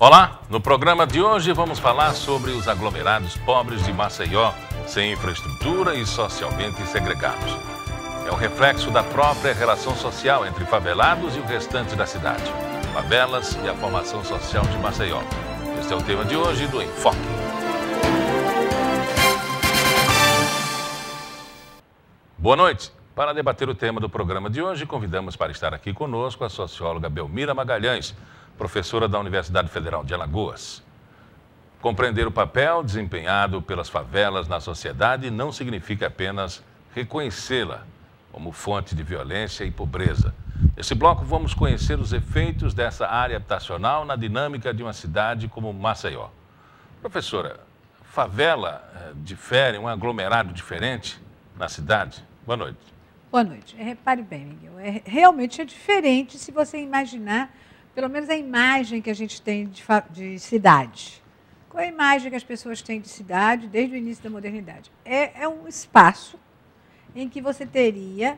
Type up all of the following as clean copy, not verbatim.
Olá, no programa de hoje vamos falar sobre os aglomerados pobres de Maceió, sem infraestrutura e socialmente segregados. É um reflexo da própria relação social entre favelados e o restante da cidade. Favelas e a formação social de Maceió. Este é o tema de hoje do Enfoque. Boa noite. Para debater o tema do programa de hoje, convidamos para estar aqui conosco a socióloga Belmira Magalhães, professora da Universidade Federal de Alagoas. Compreender o papel desempenhado pelas favelas na sociedade não significa apenas reconhecê-la como fonte de violência e pobreza. Nesse bloco, vamos conhecer os efeitos dessa área habitacional na dinâmica de uma cidade como Maceió. Professora, favela difere, um aglomerado diferente na cidade? Boa noite. Boa noite. Repare bem, Miguel, realmente é diferente se você imaginar, pelo menos a imagem que a gente tem de cidade. Qual é a imagem que as pessoas têm de cidade desde o início da modernidade? É um espaço em que você teria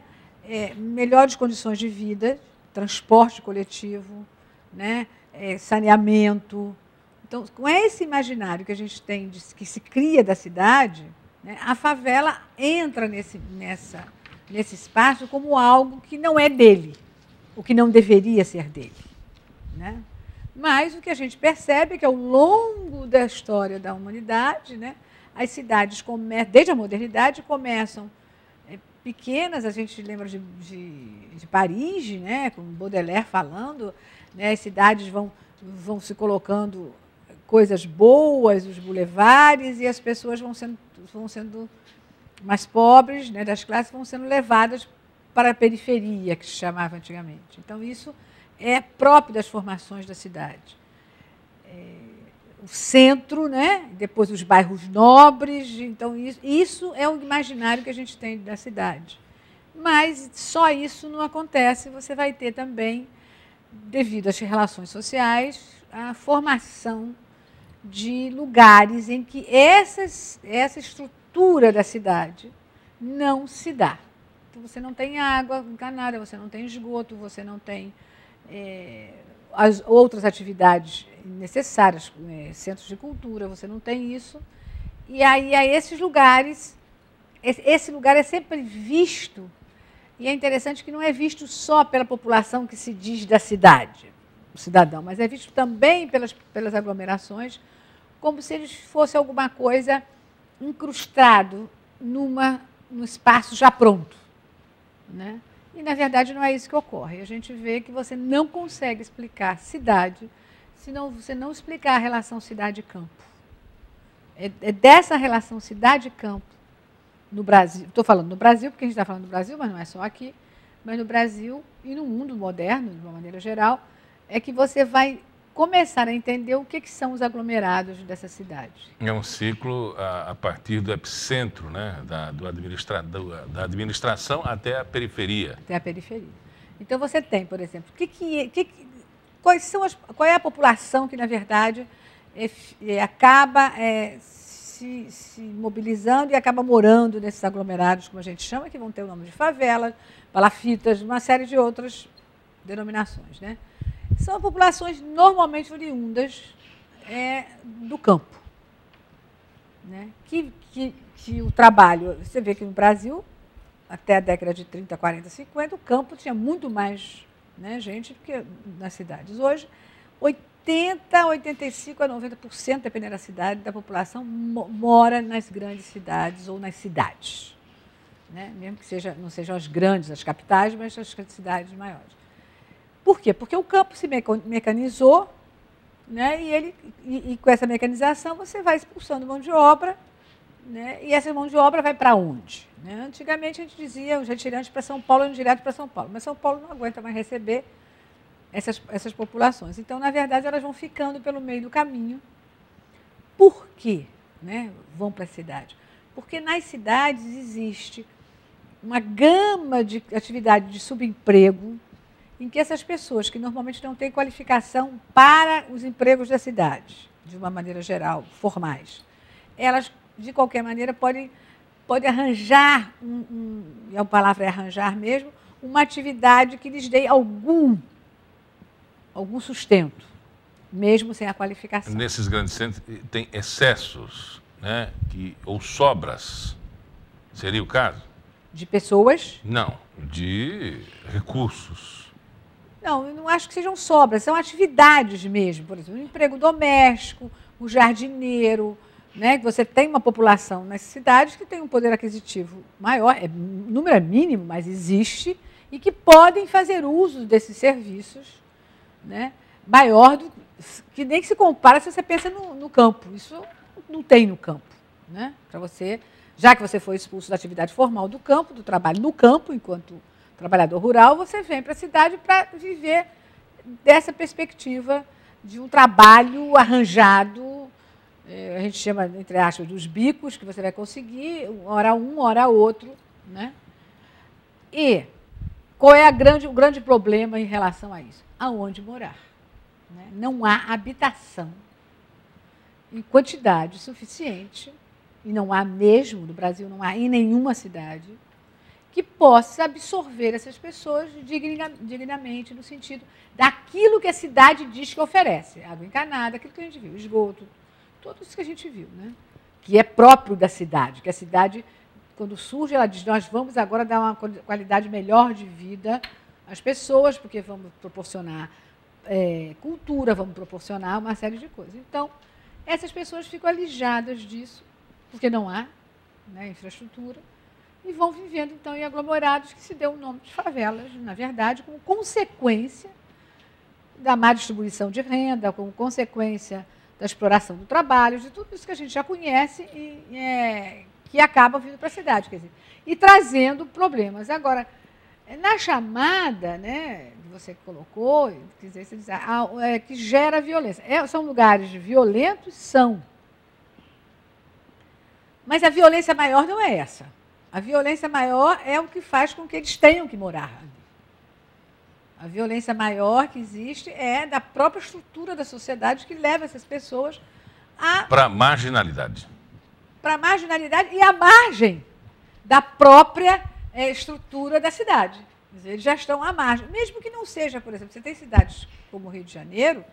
melhores condições de vida, transporte coletivo, né, saneamento. Então, com esse imaginário que a gente tem, que se cria da cidade, né, a favela entra nesse espaço como algo que não é dele, o que não deveria ser dele. Né? Mas o que a gente percebe é que ao longo da história da humanidade, né, as cidades, desde a modernidade, começam pequenas. A gente lembra de Paris, né, com Baudelaire falando, né, as cidades vão se colocando coisas boas, os bulevares, e as pessoas vão sendo mais pobres, né, das classes, vão sendo levadas para a periferia, que se chamava antigamente. Então, isso é próprio das formações da cidade. O centro, né? Depois os bairros nobres. Então, isso é o imaginário que a gente tem da cidade. Mas só isso não acontece. Você vai ter também, devido às relações sociais, a formação de lugares em que essa estrutura da cidade não se dá. Então, você não tem água encanada, você não tem esgoto, você não tem as outras atividades necessárias, centros de cultura, você não tem isso. E aí, a esses lugares, esse lugar é sempre visto, e é interessante que não é visto só pela população que se diz da cidade, o cidadão, mas é visto também pelas aglomerações, como se eles fossem alguma coisa incrustado num espaço já pronto, né? E, na verdade, não é isso que ocorre. A gente vê que você não consegue explicar cidade se você não explicar a relação cidade-campo. É dessa relação cidade-campo no Brasil. Estou falando no Brasil, porque a gente está falando do Brasil, mas não é só aqui. Mas no Brasil e no mundo moderno, de uma maneira geral, é que você vai começar a entender o que são os aglomerados dessa cidade. É um ciclo a partir do epicentro, né, da administração até a periferia. Até a periferia. Então, você tem, por exemplo, qual é a população que, na verdade, acaba se mobilizando e acaba morando nesses aglomerados, como a gente chama, que vão ter o nome de favela, palafitas, uma série de outras denominações, né? São populações normalmente oriundas do campo. Né? Que o trabalho, você vê que no Brasil, até a década de 30, 40, 50, o campo tinha muito mais, né, gente do que nas cidades. Hoje, 80, 85 a 90%, dependendo da cidade, da população mora nas grandes cidades ou nas cidades. Né? Mesmo que não sejam as grandes, as capitais, mas as cidades maiores. Por quê? Porque o campo se mecanizou, né, e com essa mecanização você vai expulsando mão de obra, né, e essa mão de obra vai para onde? Né? Antigamente a gente dizia os retirantes para São Paulo iam direto para São Paulo, mas São Paulo não aguenta mais receber essas populações. Então, na verdade, elas vão ficando pelo meio do caminho. Por quê, né, vão para a cidade? Porque nas cidades existe uma gama de atividade de subemprego, em que essas pessoas que normalmente não têm qualificação para os empregos da cidade, de uma maneira geral, formais, elas, de qualquer maneira, podem arranjar, e a palavra é arranjar mesmo, uma atividade que lhes dê algum sustento. mesmo sem a qualificação. Nesses grandes centros tem excessos, né? Ou sobras. Seria o caso? De pessoas? Não, de recursos. Não, eu não acho que sejam sobras, são atividades mesmo. Por exemplo, o emprego doméstico, o jardineiro, né? Você tem uma população nas cidades que tem um poder aquisitivo maior, o número é mínimo, mas existe, e que podem fazer uso desses serviços, né? Maior do que nem que se compara se você pensa no campo. Isso não tem no campo, né? Para você, já que você foi expulso da atividade formal do campo, do trabalho no campo, enquanto trabalhador rural, você vem para a cidade para viver dessa perspectiva de um trabalho arranjado, a gente chama, entre aspas, dos bicos, que você vai conseguir, hora um, hora outro, né? E qual é o grande problema em relação a isso? Aonde morar? Né? Não há habitação em quantidade suficiente, e não há mesmo, no Brasil não há em nenhuma cidade, que possa absorver essas pessoas dignamente, no sentido daquilo que a cidade diz que oferece. Água encanada, aquilo que a gente viu, esgoto, tudo isso que a gente viu, né? Que é próprio da cidade, que a cidade, quando surge, ela diz, nós vamos agora dar uma qualidade melhor de vida às pessoas, porque vamos proporcionar cultura, vamos proporcionar uma série de coisas. Então, essas pessoas ficam alijadas disso, porque não há, né, infraestrutura, e vão vivendo, então, em aglomerados que se deu o nome de favelas, na verdade, como consequência da má distribuição de renda, como consequência da exploração do trabalho, de tudo isso que a gente já conhece e que acaba vindo para a cidade, quer dizer, e trazendo problemas. Agora, na chamada, né, que você colocou, quer dizer, você diz, que gera violência. São lugares violentos? São. Mas a violência maior não é essa. A violência maior é o que faz com que eles tenham que morar ali. A violência maior que existe é da própria estrutura da sociedade que leva essas pessoas para a marginalidade. Para a marginalidade e à margem da própria estrutura da cidade. Quer dizer, eles já estão à margem. Mesmo que não seja, por exemplo, você tem cidades como o Rio de Janeiro,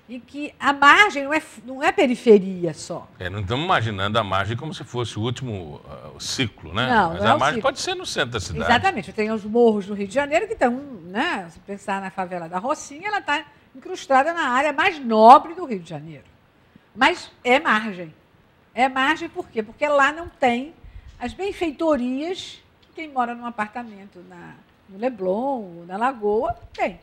em que a margem não é periferia só. Não estamos imaginando a margem como se fosse o último ciclo, né? Não, mas não a é o margem ciclo. Pode ser no centro da cidade. Exatamente. Tem os morros do Rio de Janeiro que estão, né? Se pensar na favela da Rocinha, ela está incrustada na área mais nobre do Rio de Janeiro. Mas é margem. É margem por quê? Porque lá não tem as benfeitorias que quem mora num apartamento no Leblon, ou na Lagoa, tem.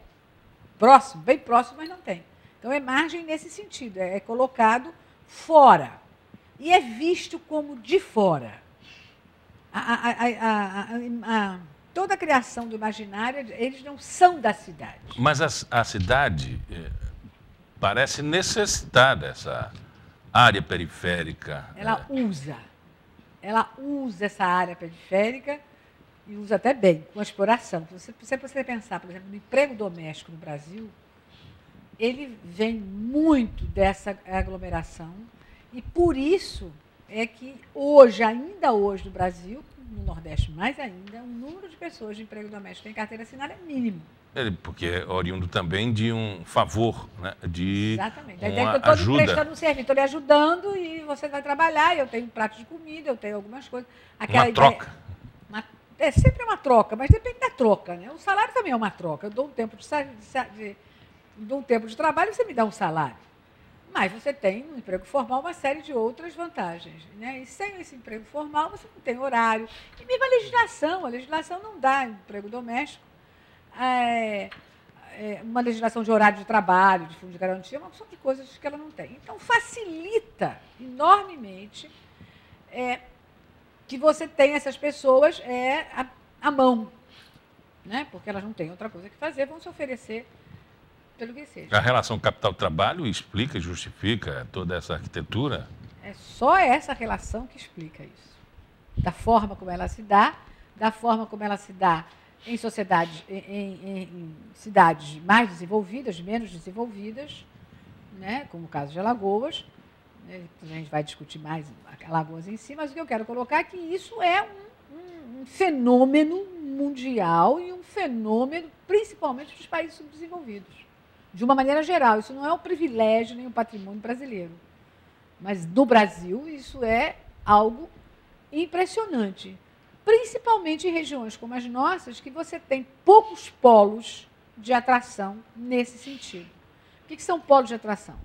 Próximo, bem próximo, mas não tem. Então, é margem nesse sentido, é colocado fora. E é visto como de fora. Toda a criação do imaginário, eles não são da cidade. Mas a cidade parece necessitar dessa área periférica. Ela usa essa área periférica e usa até bem, com a exploração. Se você pensar, por exemplo, no emprego doméstico no Brasil, ele vem muito dessa aglomeração e, por isso, é que ainda hoje no Brasil, no Nordeste mais ainda, o número de pessoas de emprego doméstico em carteira assinada é mínimo. Porque é oriundo também de um favor, né? Exatamente. Uma eu estou ajuda. prestando um serviço, estou lhe ajudando e você vai trabalhar, eu tenho um prato de comida, eu tenho algumas coisas. Uma troca. É sempre uma troca, mas depende da troca, né? O salário também é uma troca. Eu dou um tempo de trabalho e você me dá um salário. Mas você tem no emprego formal uma série de outras vantagens, né? E sem esse emprego formal você não tem horário. E mesmo a legislação não dá emprego doméstico. Uma legislação de horário de trabalho, de fundo de garantia, uma opção de coisas que ela não tem. Então, facilita enormemente que você tenha essas pessoas à mão, né? Porque elas não têm outra coisa que fazer, vão se oferecer pelo que seja. A relação capital-trabalho explica e justifica toda essa arquitetura? É só essa relação que explica isso. Da forma como ela se dá, em sociedades, em cidades mais desenvolvidas, menos desenvolvidas, né? Como o caso de Alagoas. Né? A gente vai discutir mais Alagoas em si, mas o que eu quero colocar é que isso é um fenômeno mundial e um fenômeno principalmente dos países subdesenvolvidos. de uma maneira geral. Isso não é um privilégio nem um patrimônio brasileiro. Mas no Brasil isso é algo impressionante. Principalmente em regiões como as nossas, que você tem poucos polos de atração nesse sentido. O que são polos de atração?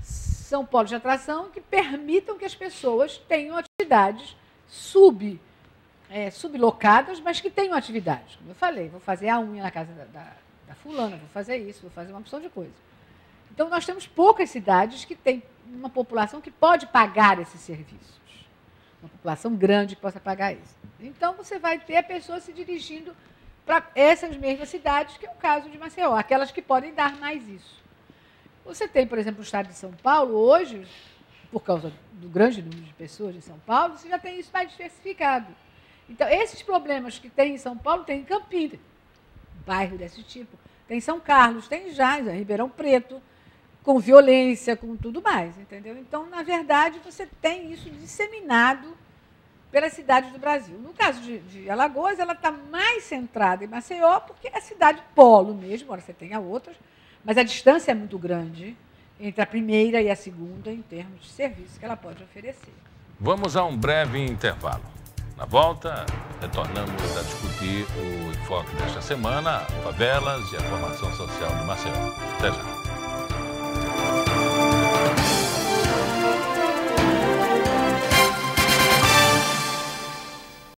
São polos de atração que permitam que as pessoas tenham atividades sublocadas, mas que tenham atividades. Como eu falei, vou fazer a unha na casa da fulana, vou fazer isso, vou fazer uma opção de coisa. Então, nós temos poucas cidades que têm uma população que pode pagar esses serviços. Uma população grande que possa pagar isso. Então, você vai ter a pessoa se dirigindo para essas mesmas cidades, que é o caso de Maceió, aquelas que podem dar mais isso. Você tem, por exemplo, o estado de São Paulo, hoje, por causa do grande número de pessoas em São Paulo, você já tem isso mais diversificado. Então, esses problemas que tem em São Paulo, tem em Campinas, bairro desse tipo. Tem em São Carlos, tem em Jales, em Ribeirão Preto, com violência, com tudo mais, entendeu? Então, na verdade, você tem isso disseminado pelas cidades do Brasil. No caso de Alagoas, ela está mais centrada em Maceió, porque é a cidade polo mesmo, embora você tenha outras, mas a distância é muito grande entre a primeira e a segunda em termos de serviço que ela pode oferecer. Vamos a um breve intervalo. Na volta, retornamos a discutir o enfoque desta semana, favelas e a formação social de Maceió. Até já.